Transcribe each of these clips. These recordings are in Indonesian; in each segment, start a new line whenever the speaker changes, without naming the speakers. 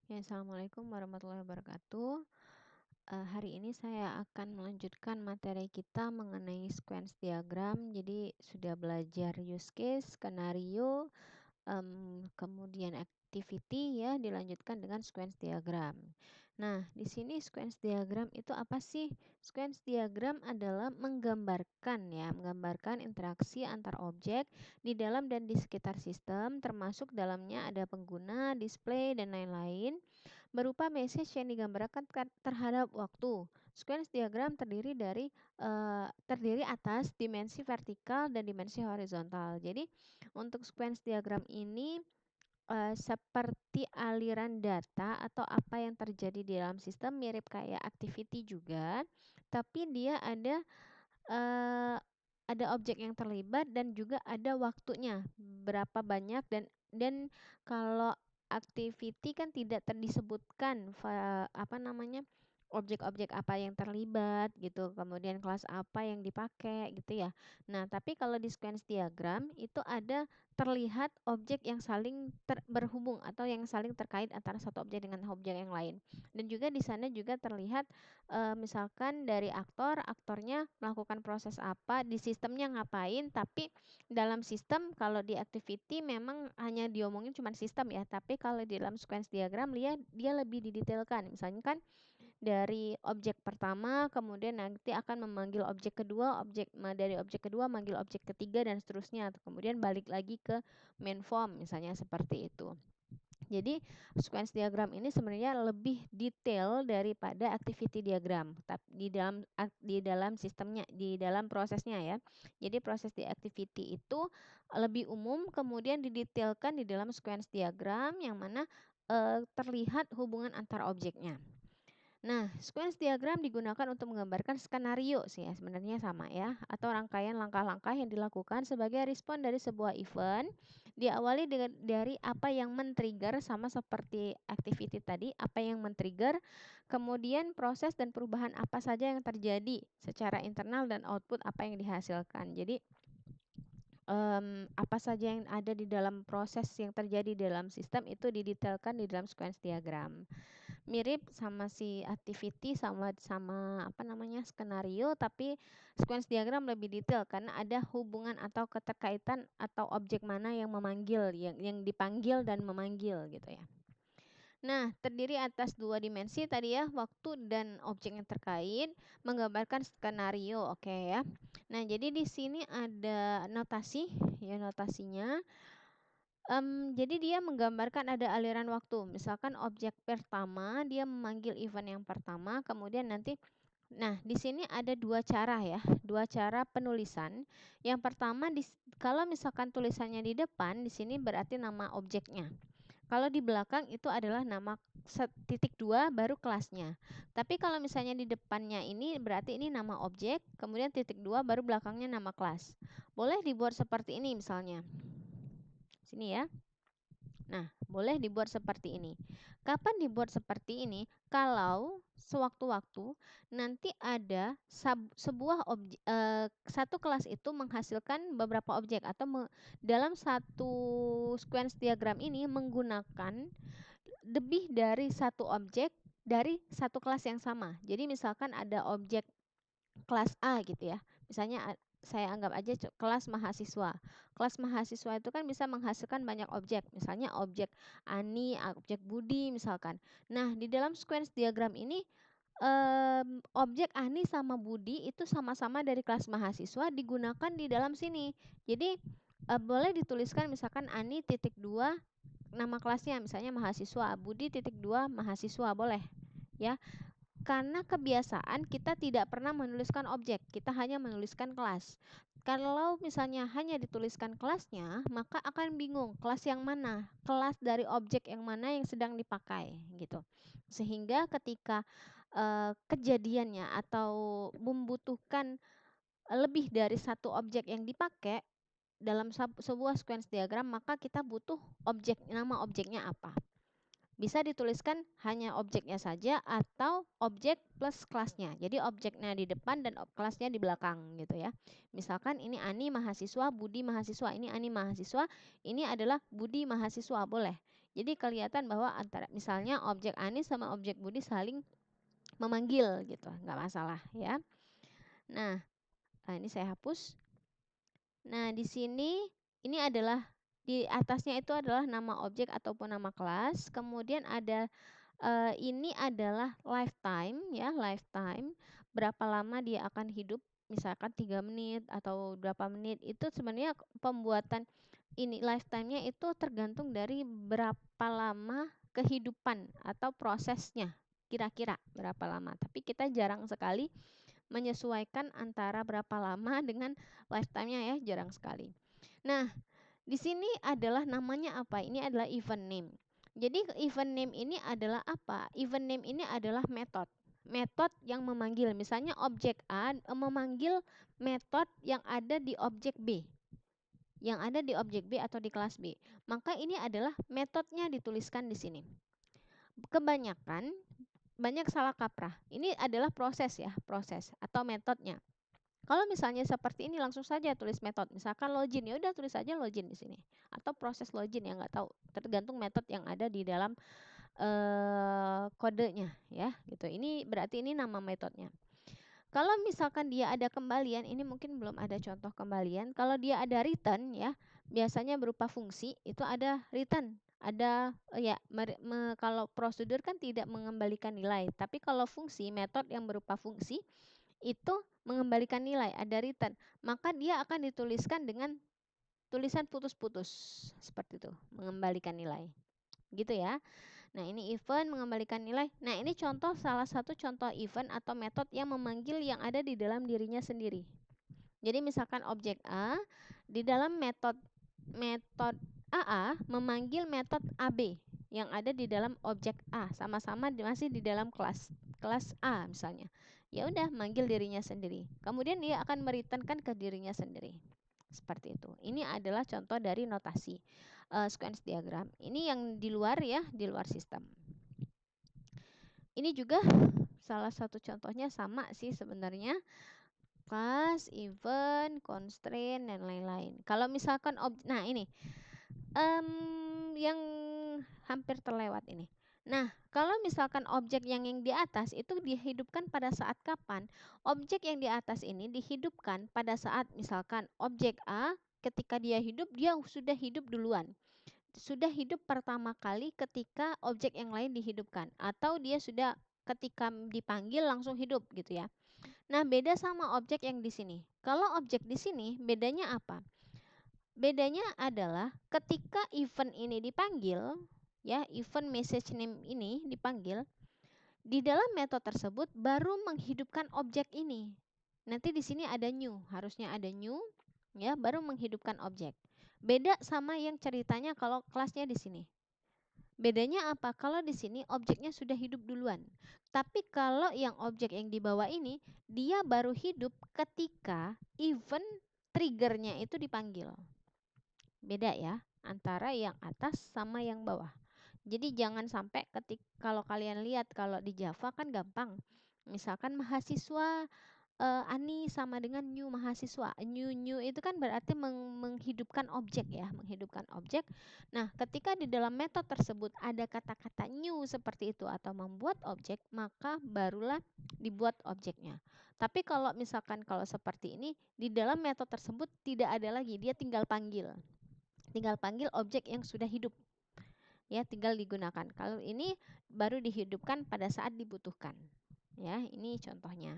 Ya, assalamualaikum warahmatullahi wabarakatuh. Hari ini saya akan melanjutkan materi kita mengenai sequence diagram. Jadi sudah belajar use case, skenario, kemudian activity ya, dilanjutkan dengan sequence diagram. Nah, di sini sequence diagram itu apa sih? Sequence diagram adalah menggambarkan interaksi antar objek di dalam dan di sekitar sistem, termasuk dalamnya ada pengguna, display, dan lain-lain, berupa message yang digambarkan terhadap waktu. Sequence diagram terdiri atas dimensi vertikal dan dimensi horizontal. Jadi untuk sequence diagram ini seperti aliran data atau apa yang terjadi di dalam sistem, mirip kayak activity juga, tapi dia eee, ada objek yang terlibat dan juga ada waktunya, berapa banyak, dan kalau activity kan tidak disebutkan objek-objek apa yang terlibat gitu, kemudian kelas apa yang dipakai gitu ya. Nah, tapi kalau di sequence diagram itu ada terlihat objek yang saling berhubung atau yang saling terkait antara satu objek dengan objek yang lain. Dan juga di sana juga terlihat misalkan dari aktornya melakukan proses apa, di sistemnya ngapain, tapi dalam sistem kalau di activity memang hanya diomongin cuma sistem ya, tapi kalau di dalam sequence diagram dia lebih didetailkan. Misalnya kan dari objek pertama, kemudian nanti akan memanggil objek kedua, dari objek kedua manggil objek ketiga dan seterusnya. Kemudian balik lagi ke main form, misalnya seperti itu. Jadi sequence diagram ini sebenarnya lebih detail daripada activity diagram, di dalam sistemnya, di dalam prosesnya ya. Jadi proses di activity itu lebih umum, kemudian didetailkan di dalam sequence diagram yang mana terlihat hubungan antar objeknya. Nah, sequence diagram digunakan untuk menggambarkan skenario sih ya, sebenarnya sama ya, atau rangkaian langkah-langkah yang dilakukan sebagai respon dari sebuah event, diawali dari apa yang men-trigger, sama seperti activity tadi, apa yang men-trigger, kemudian proses dan perubahan apa saja yang terjadi secara internal dan output apa yang dihasilkan. Jadi apa saja yang ada di dalam proses yang terjadi dalam sistem itu didetailkan di dalam sequence diagram. Mirip sama si activity, sama sama apa namanya, skenario, tapi sequence diagram lebih detail karena ada hubungan atau keterkaitan atau objek mana yang memanggil, yang dipanggil dan memanggil gitu ya. Nah, terdiri atas dua dimensi tadi ya, waktu dan objek yang terkait, menggambarkan skenario, oke ya. Nah, jadi di sini ada notasi, ya notasinya. Jadi dia menggambarkan ada aliran waktu. Misalkan objek pertama dia memanggil event yang pertama, kemudian nanti, nah di sini ada dua cara ya, dua cara penulisan. Yang pertama kalau misalkan tulisannya di depan, di sini berarti nama objeknya. Kalau di belakang itu adalah nama titik dua baru kelasnya. Tapi kalau misalnya di depannya ini berarti ini nama objek, kemudian titik dua baru belakangnya nama kelas. Boleh dibuat seperti ini misalnya. Sini ya. Nah, boleh dibuat seperti ini. Kapan dibuat seperti ini? Kalau sewaktu-waktu nanti ada satu kelas itu menghasilkan beberapa objek, atau dalam satu sequence diagram ini menggunakan lebih dari satu objek dari satu kelas yang sama. Jadi misalkan ada objek kelas A gitu ya. Misalnya saya anggap aja kelas mahasiswa. Kelas mahasiswa itu kan bisa menghasilkan banyak objek. Misalnya objek Ani, objek Budi misalkan. Nah, di dalam sequence diagram ini objek Ani sama Budi itu sama-sama dari kelas mahasiswa digunakan di dalam sini. Jadi boleh dituliskan misalkan Ani titik 2 nama kelasnya misalnya mahasiswa, Budi titik 2 mahasiswa, boleh ya. Karena kebiasaan kita tidak pernah menuliskan objek, kita hanya menuliskan kelas. Kalau misalnya hanya dituliskan kelasnya, maka akan bingung kelas yang mana, kelas dari objek yang mana yang sedang dipakai gitu. Sehingga ketika kejadiannya atau membutuhkan lebih dari satu objek yang dipakai dalam sebuah sequence diagram, maka kita butuh nama objeknya apa. Bisa dituliskan hanya objeknya saja atau objek plus kelasnya. Jadi objeknya di depan dan kelasnya di belakang gitu ya. Misalkan ini Ani mahasiswa, Budi mahasiswa, ini Ani mahasiswa, ini adalah Budi mahasiswa, boleh. Jadi kelihatan bahwa antara misalnya objek Anis sama objek Budi saling memanggil gitu, nggak masalah ya. Nah, ini saya hapus. Nah, di sini ini adalah di atasnya itu adalah nama objek ataupun nama kelas. Kemudian ada ini adalah lifetime ya, lifetime. Berapa lama dia akan hidup? Misalkan 3 menit atau berapa menit. Itu sebenarnya pembuatan ini lifetime-nya itu tergantung dari berapa lama kehidupan atau prosesnya. Kira-kira berapa lama. Tapi kita jarang sekali menyesuaikan antara berapa lama dengan lifetime-nya ya, jarang sekali. Nah, di sini adalah namanya apa? Ini adalah event name. Jadi event name ini adalah apa? Event name ini adalah metode. Metode yang memanggil, misalnya objek A memanggil metode yang ada di objek B. Yang ada di objek B atau di kelas B. Maka ini adalah metodenya dituliskan di sini. Kebanyakan banyak salah kaprah. Ini adalah proses ya, proses atau metodenya. Kalau misalnya seperti ini langsung saja tulis metode. Misalkan login, ya udah tulis saja login di sini. Atau proses login yang nggak tahu, tergantung metode yang ada di dalam kodenya ya, gitu. Ini berarti ini nama metodenya. Kalau misalkan dia ada kembalian, ini mungkin belum ada contoh kembalian. Kalau dia ada return ya, biasanya berupa fungsi, itu ada return. Ada ya kalau prosedur kan tidak mengembalikan nilai, tapi kalau fungsi, metode yang berupa fungsi itu mengembalikan nilai, ada return. Maka dia akan dituliskan dengan tulisan putus-putus seperti itu, mengembalikan nilai. Gitu ya. Nah, ini event mengembalikan nilai. Nah, ini contoh salah satu contoh event atau metode yang memanggil yang ada di dalam dirinya sendiri. Jadi misalkan objek A di dalam metode AA memanggil metode AB yang ada di dalam objek A, sama-sama masih di dalam kelas A misalnya. Ya udah manggil dirinya sendiri. Kemudian dia akan mereturnkan ke dirinya sendiri. Seperti itu. Ini adalah contoh dari notasi sequence diagram. Ini yang di luar ya, di luar sistem. Ini juga salah satu contohnya sama sih sebenarnya. Class, event, constraint, dan lain-lain. Kalau misalkan nah ini yang hampir terlewat ini. Nah, kalau misalkan objek yang di atas itu dihidupkan pada saat kapan? Objek yang di atas ini dihidupkan pada saat misalkan objek A ketika dia sudah hidup duluan. Sudah hidup pertama kali ketika objek yang lain dihidupkan, atau dia sudah ketika dipanggil langsung hidup gitu ya. Nah, beda sama objek yang di sini. Kalau objek di sini bedanya apa? Bedanya adalah ketika event ini dipanggil, ya, event message name ini dipanggil, di dalam metode tersebut baru menghidupkan objek ini. Nanti di sini ada new, harusnya ada new, ya, baru menghidupkan objek. Beda sama yang ceritanya kalau kelasnya di sini. Bedanya apa? Kalau di sini objeknya sudah hidup duluan. Tapi kalau yang objek yang di bawah ini, dia baru hidup ketika event triggernya itu dipanggil. Beda ya, antara yang atas sama yang bawah. Jadi jangan sampai kalau kalian lihat kalau di Java kan gampang. Misalkan mahasiswa Ani sama dengan new mahasiswa. New itu kan berarti menghidupkan objek ya, menghidupkan objek. Nah, ketika di dalam metode tersebut ada kata-kata new seperti itu atau membuat objek, maka barulah dibuat objeknya. Tapi kalau misalkan kalau seperti ini, di dalam metode tersebut tidak ada lagi, dia tinggal panggil. Tinggal panggil objek yang sudah hidup. Ya, tinggal digunakan. Kalau ini baru dihidupkan pada saat dibutuhkan. Ya, ini contohnya.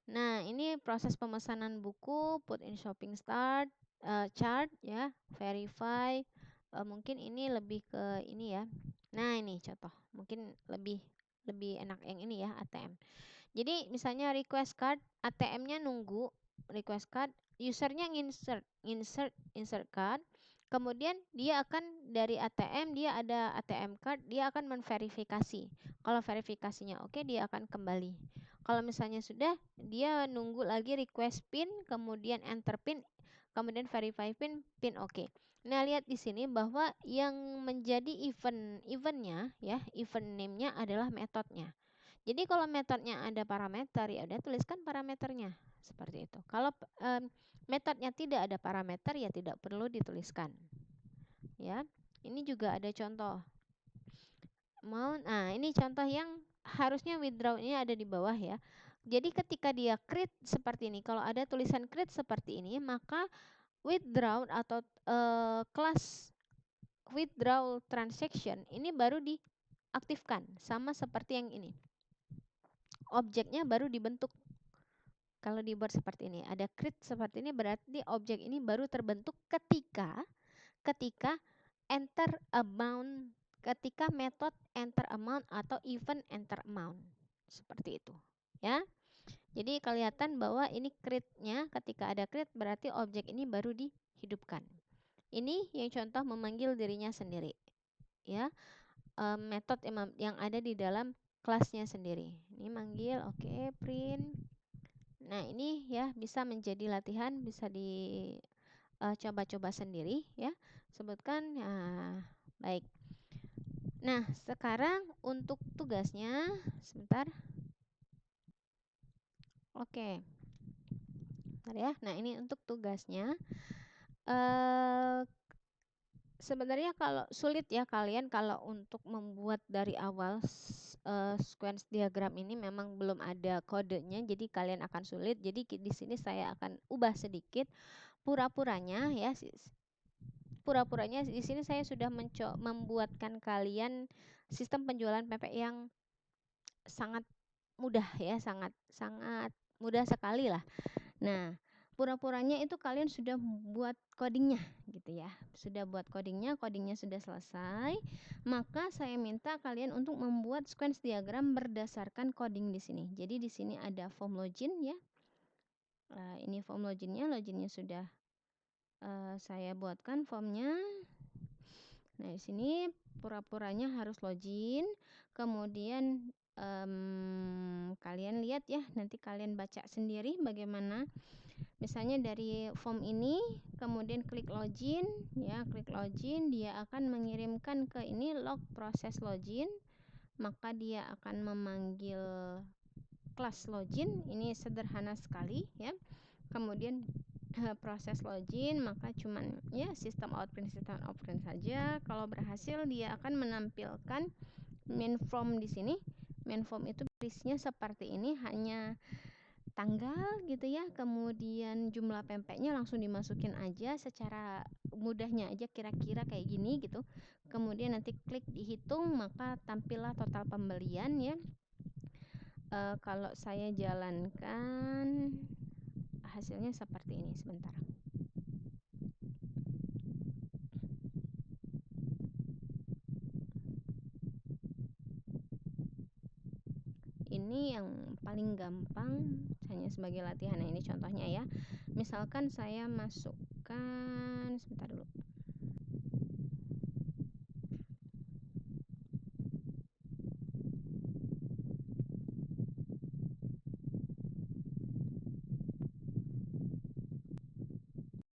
Nah, ini proses pemesanan buku, put in shopping chart ya, verify. Mungkin ini lebih ke ini ya. Nah, ini contoh. Mungkin lebih enak yang ini ya, ATM. Jadi misalnya request card, ATM-nya nunggu request card, usernya insert card. Kemudian dia akan dari ATM, dia ada ATM card, dia akan menverifikasi. Kalau verifikasinya oke, dia akan kembali. Kalau misalnya sudah, dia nunggu lagi request pin, kemudian enter pin, kemudian verify pin oke. Nah, lihat di sini bahwa yang menjadi eventnya ya, event name-nya adalah metodenya. Jadi kalau metodenya ada parameter, ya udah tuliskan parameternya seperti itu. Kalau metodenya tidak ada parameter, ya tidak perlu dituliskan. Ya. Ini juga ada contoh. Nah ini contoh yang harusnya withdraw ini ada di bawah ya. Jadi ketika dia create seperti ini, kalau ada tulisan create seperti ini, maka withdraw atau kelas withdraw transaction ini baru diaktifkan, sama seperti yang ini. Objeknya baru dibentuk. Kalau dibuat seperti ini, ada create seperti ini, berarti objek ini baru terbentuk ketika enter amount, ketika metode enter amount atau event enter amount. Seperti itu. Ya. Jadi kelihatan bahwa ini create-nya, ketika ada create berarti objek ini baru dihidupkan. Ini yang contoh memanggil dirinya sendiri. Ya. Metode yang ada di dalam kelasnya sendiri. Ini manggil, oke, print. Nah, ini ya bisa menjadi latihan, bisa dicoba-coba sendiri ya. Sebutkan. Nah, baik. Nah, sekarang untuk tugasnya, sebentar. Oke. Bentar ya. Nah, ini untuk tugasnya. Sebenarnya kalau sulit ya kalian kalau untuk membuat dari awal sequence diagram ini memang belum ada kodenya, jadi kalian akan sulit. Jadi di sini saya akan ubah sedikit pura-puranya ya. Pura-puranya di sini saya sudah membuatkan kalian sistem penjualan pempek yang sangat mudah ya, sangat sangat mudah sekali lah. Nah, pura-puranya itu kalian sudah buat codingnya gitu ya. Sudah buat codingnya, codingnya sudah selesai. Maka saya minta kalian untuk membuat sequence diagram berdasarkan coding di sini. Jadi di sini ada form login ya. Ini form loginnya sudah saya buatkan formnya. Nah, di sini pura-puranya harus login. Kemudian kalian lihat ya, nanti kalian baca sendiri bagaimana. Misalnya dari form ini, kemudian klik login, ya, klik login, dia akan mengirimkan ke ini log proses login, maka dia akan memanggil kelas login. Ini sederhana sekali ya. Kemudian proses login, maka cuman ya sistem outprint saja. Kalau berhasil dia akan menampilkan main form di sini. Main form itu berisinya seperti ini, hanya tanggal gitu ya, kemudian jumlah pempeknya langsung dimasukin aja secara mudahnya aja, kira-kira kayak gini gitu. Kemudian nanti klik dihitung, maka tampillah total pembelian ya. Kalau saya jalankan hasilnya seperti ini. Sebentar. Ini yang paling gampang, hanya sebagai latihan. Nah, ini contohnya ya. Misalkan saya masukkan, sebentar dulu.